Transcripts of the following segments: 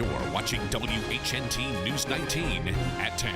You're watching WHNT News 19 at 10.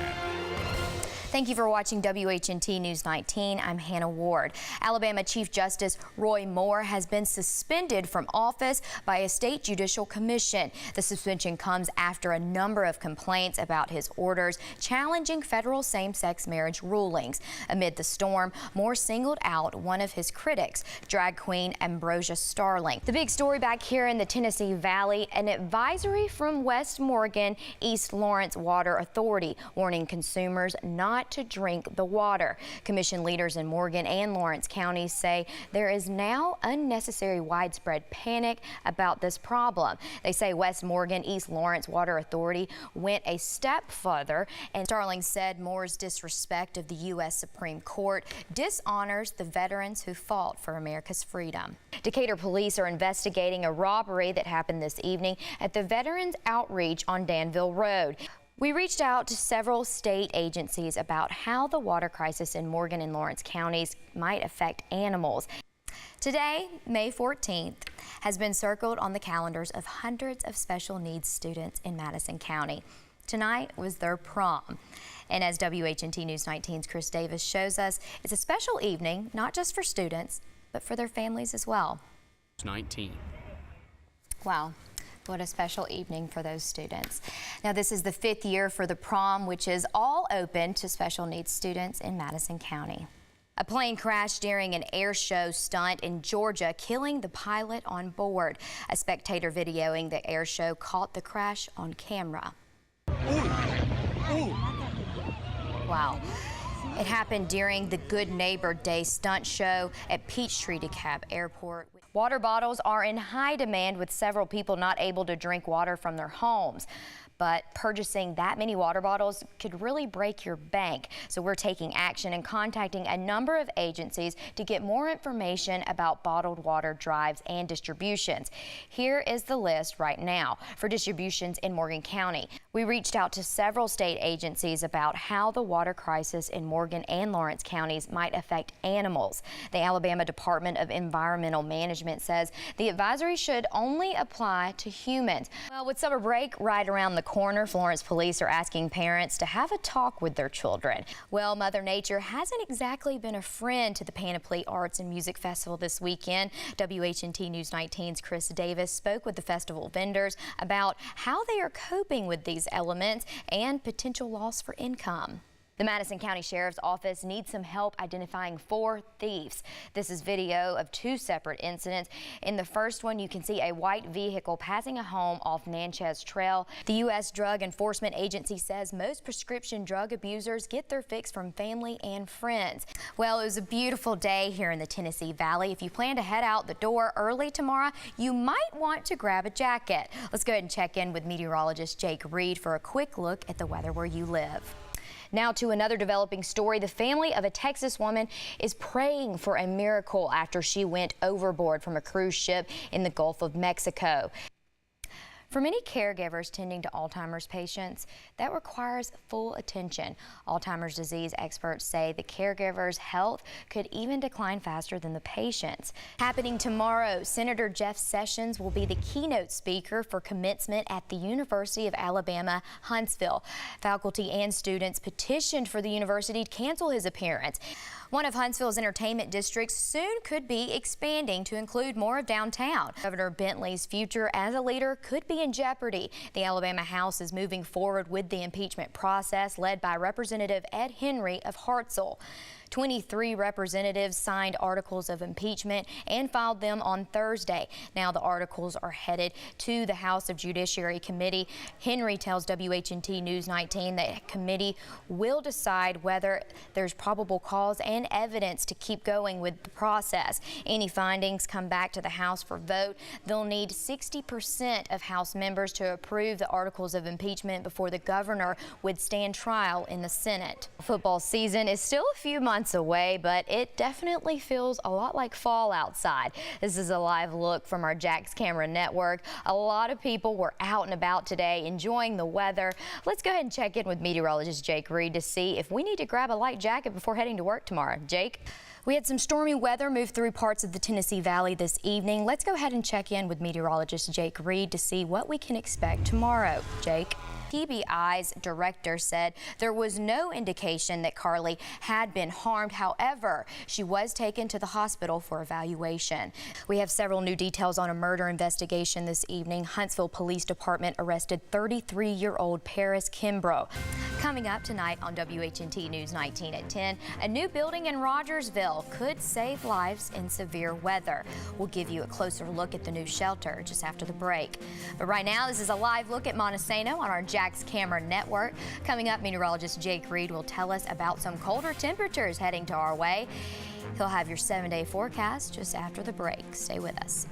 Thank you for watching WHNT News 19. I'm Hannah Ward. Alabama Chief Justice Roy Moore has been suspended from office by a state judicial commission. The suspension comes after a number of complaints about his orders challenging federal same-sex marriage rulings. Amid the storm, Moore singled out one of his critics, drag queen Ambrosia Starling. The big story back here in the Tennessee Valley, an advisory from West Morgan East Lawrence Water Authority warning consumers not to drink the water. Commission leaders in Morgan and Lawrence counties say there is now unnecessary widespread panic about this problem. They say West Morgan East Lawrence Water Authority went a step further, and Starling said Moore's disrespect of the U.S. Supreme Court dishonors the veterans who fought for America's freedom. Decatur police are investigating a robbery that happened this evening at the Veterans Outreach on Danville Road. We reached out to several state agencies about how the water crisis in Morgan and Lawrence counties might affect animals. Today, May 14th, has been circled on the calendars of hundreds of special needs students in Madison County. Tonight was their prom. And as WHNT News 19's Chris Davis shows us, it's a special evening, not just for students, but for their families as well. 19. Wow. What a special evening for those students. Now, this is the 5th year for the prom, which is all open to special needs students in Madison County. A plane crashed during an air show stunt in Georgia, killing the pilot on board. A spectator videoing the air show caught the crash on camera. Ooh. Wow. It happened during the Good Neighbor Day stunt show at Peachtree DeKalb Airport. Water bottles are in high demand, with several people not able to drink water from their homes. But purchasing that many water bottles could really break your bank. So we're taking action and contacting a number of agencies to get more information about bottled water drives and distributions. Here is the list right now for distributions in Morgan County. We reached out to several state agencies about how the water crisis in Morgan and Lawrence counties might affect animals. The Alabama Department of Environmental Management says the advisory should only apply to humans. Well, with summer break right around the corner, Florence police are asking parents to have a talk with their children. Well, Mother Nature hasn't exactly been a friend to the Panoply Arts and Music Festival this weekend. WHNT News 19's Chris Davis spoke with the festival vendors about how they are coping with these elements and potential loss for income. The Madison County Sheriff's Office needs some help identifying 4 thieves. This is video of 2 separate incidents. In the first one, you can see a white vehicle passing a home off Natchez Trail. The U.S. Drug Enforcement Agency says most prescription drug abusers get their fix from family and friends. Well, it was a beautiful day here in the Tennessee Valley. If you plan to head out the door early tomorrow, you might want to grab a jacket. Let's go ahead and check in with meteorologist Jake Reed for a quick look at the weather where you live. Now to another developing story. The family of a Texas woman is praying for a miracle after she went overboard from a cruise ship in the Gulf of Mexico. For many caregivers tending to Alzheimer's patients, that requires full attention. Alzheimer's disease experts say the caregiver's health could even decline faster than the patient's. Happening tomorrow, Senator Jeff Sessions will be the keynote speaker for commencement at the University of Alabama, Huntsville. Faculty and students petitioned for the university to cancel his appearance. One of Huntsville's entertainment districts soon could be expanding to include more of downtown. Governor Bentley's future as a leader could be in jeopardy. The Alabama House is moving forward with the impeachment process led by Representative Ed Henry of Hartselle. 23 representatives signed articles of impeachment and filed them on Thursday. Now the articles are headed to the House of Judiciary Committee. Henry tells WHNT News 19 that committee will decide whether there's probable cause and evidence to keep going with the process. Any findings come back to the House for vote. They'll need 60% of House members to approve the articles of impeachment before the governor would stand trial in the Senate. Football season is still a few months months away, but it definitely feels a lot like fall outside. This is a live look from our Jax Camera Network. A lot of people were out and about today enjoying the weather. Let's go ahead and check in with meteorologist Jake Reed to see if we need to grab a light jacket before heading to work tomorrow. Jake? We had some stormy weather move through parts of the Tennessee Valley this evening. Let's go ahead and check in with meteorologist Jake Reed to see what we can expect tomorrow. Jake? PBI's director said there was no indication that Carly had been harmed. However, she was taken to the hospital for evaluation. We have several new details on a murder investigation this evening. Huntsville Police Department arrested 33-year-old Paris Kimbrough. Coming up tonight on WHNT News 19 at 10, a new building in Rogersville could save lives in severe weather. We'll give you a closer look at the new shelter just after the break. But right now, this is a live look at Montesano on our Jax Camera Network. Coming up, meteorologist Jake Reed will tell us about some colder temperatures heading to our way. He'll have your 7-day forecast just after the break. Stay with us.